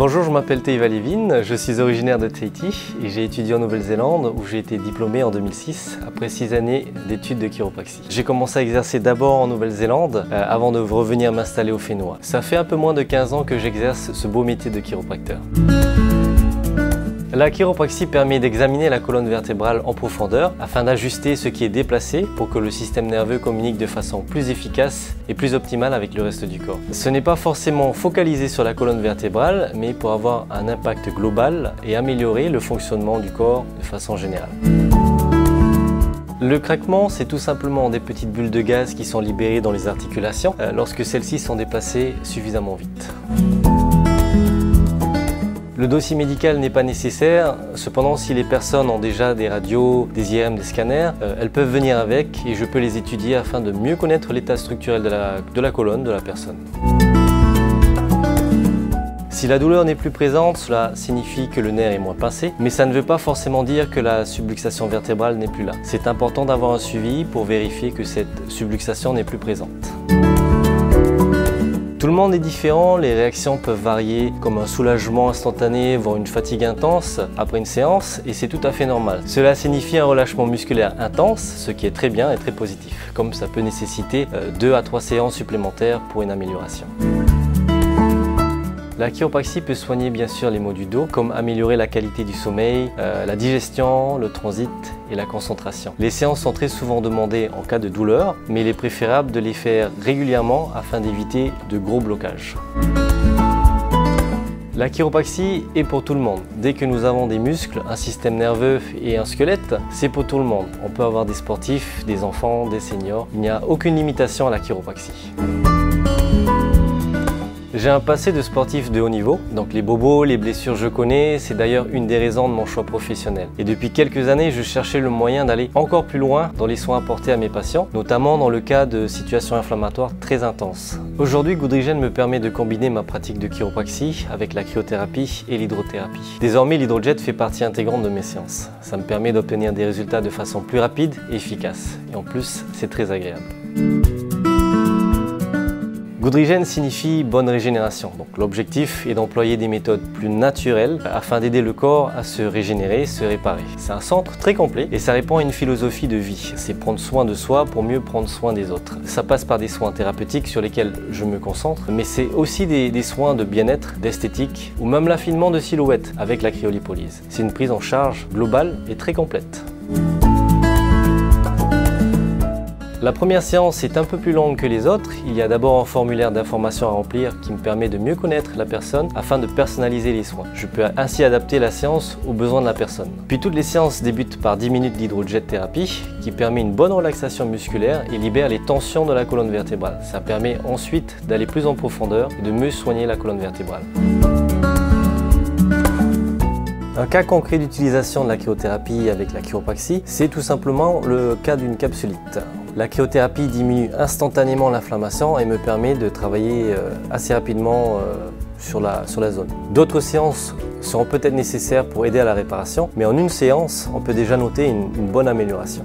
Bonjour, je m'appelle Teiva Levin, je suis originaire de Tahiti et j'ai étudié en Nouvelle-Zélande où j'ai été diplômé en 2006 après 6 années d'études de chiropraxie. J'ai commencé à exercer d'abord en Nouvelle-Zélande avant de revenir m'installer au Fénois. Ça fait un peu moins de 15 ans que j'exerce ce beau métier de chiropracteur. La chiropraxie permet d'examiner la colonne vertébrale en profondeur afin d'ajuster ce qui est déplacé pour que le système nerveux communique de façon plus efficace et plus optimale avec le reste du corps. Ce n'est pas forcément focalisé sur la colonne vertébrale, mais pour avoir un impact global et améliorer le fonctionnement du corps de façon générale. Le craquement, c'est tout simplement des petites bulles de gaz qui sont libérées dans les articulations lorsque celles-ci sont déplacées suffisamment vite. Le dossier médical n'est pas nécessaire, cependant si les personnes ont déjà des radios, des IRM, des scanners, elles peuvent venir avec et je peux les étudier afin de mieux connaître l'état structurel de la colonne de la personne. Si la douleur n'est plus présente, cela signifie que le nerf est moins pincé, mais ça ne veut pas forcément dire que la subluxation vertébrale n'est plus là. C'est important d'avoir un suivi pour vérifier que cette subluxation n'est plus présente. Tout le monde est différent, les réactions peuvent varier comme un soulagement instantané, voire une fatigue intense après une séance et c'est tout à fait normal. Cela signifie un relâchement musculaire intense, ce qui est très bien et très positif, comme ça peut nécessiter 2 à 3 séances supplémentaires pour une amélioration. La chiropraxie peut soigner bien sûr les maux du dos, comme améliorer la qualité du sommeil, la digestion, le transit et la concentration. Les séances sont très souvent demandées en cas de douleur, mais il est préférable de les faire régulièrement afin d'éviter de gros blocages. La chiropraxie est pour tout le monde. Dès que nous avons des muscles, un système nerveux et un squelette, c'est pour tout le monde. On peut avoir des sportifs, des enfants, des seniors. Il n'y a aucune limitation à la chiropraxie. J'ai un passé de sportif de haut niveau, donc les bobos, les blessures je connais, c'est d'ailleurs une des raisons de mon choix professionnel. Et depuis quelques années, je cherchais le moyen d'aller encore plus loin dans les soins apportés à mes patients, notamment dans le cas de situations inflammatoires très intenses. Aujourd'hui, Goodrigen me permet de combiner ma pratique de chiropraxie avec la cryothérapie et l'hydrothérapie. Désormais, l'hydrojet fait partie intégrante de mes séances. Ça me permet d'obtenir des résultats de façon plus rapide et efficace. Et en plus, c'est très agréable. Goodrigen signifie bonne régénération. Donc l'objectif est d'employer des méthodes plus naturelles afin d'aider le corps à se régénérer, se réparer. C'est un centre très complet et ça répond à une philosophie de vie. C'est prendre soin de soi pour mieux prendre soin des autres. Ça passe par des soins thérapeutiques sur lesquels je me concentre, mais c'est aussi des soins de bien-être, d'esthétique ou même l'affinement de silhouette avec la cryolipolyse. C'est une prise en charge globale et très complète. La première séance est un peu plus longue que les autres. Il y a d'abord un formulaire d'information à remplir qui me permet de mieux connaître la personne afin de personnaliser les soins. Je peux ainsi adapter la séance aux besoins de la personne. Puis toutes les séances débutent par 10 minutes d'hydrojet thérapie qui permet une bonne relaxation musculaire et libère les tensions de la colonne vertébrale. Ça permet ensuite d'aller plus en profondeur et de mieux soigner la colonne vertébrale. Un cas concret d'utilisation de la cryothérapie avec la chiropraxie, c'est tout simplement le cas d'une capsulite. La cryothérapie diminue instantanément l'inflammation et me permet de travailler assez rapidement sur la zone. D'autres séances seront peut-être nécessaires pour aider à la réparation, mais en une séance, on peut déjà noter une bonne amélioration.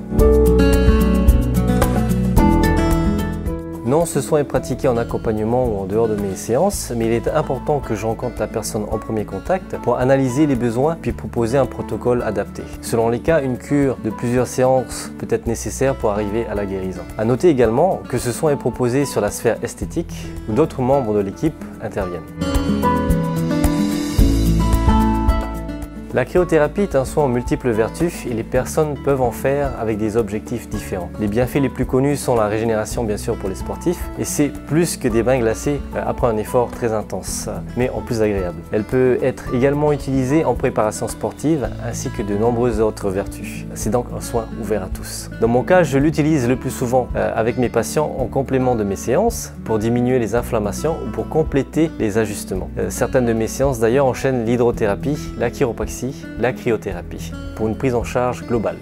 Non, ce soin est pratiqué en accompagnement ou en dehors de mes séances, mais il est important que je rencontre la personne en premier contact pour analyser les besoins puis proposer un protocole adapté. Selon les cas, une cure de plusieurs séances peut être nécessaire pour arriver à la guérison. À noter également que ce soin est proposé sur la sphère esthétique où d'autres membres de l'équipe interviennent. La cryothérapie est un soin aux multiples vertus et les personnes peuvent en faire avec des objectifs différents. Les bienfaits les plus connus sont la régénération bien sûr pour les sportifs et c'est plus que des bains glacés après un effort très intense, mais en plus agréable. Elle peut être également utilisée en préparation sportive ainsi que de nombreuses autres vertus. C'est donc un soin ouvert à tous. Dans mon cas, je l'utilise le plus souvent avec mes patients en complément de mes séances pour diminuer les inflammations ou pour compléter les ajustements. Certaines de mes séances d'ailleurs enchaînent l'hydrothérapie, la chiropraxie, la cryothérapie pour une prise en charge globale.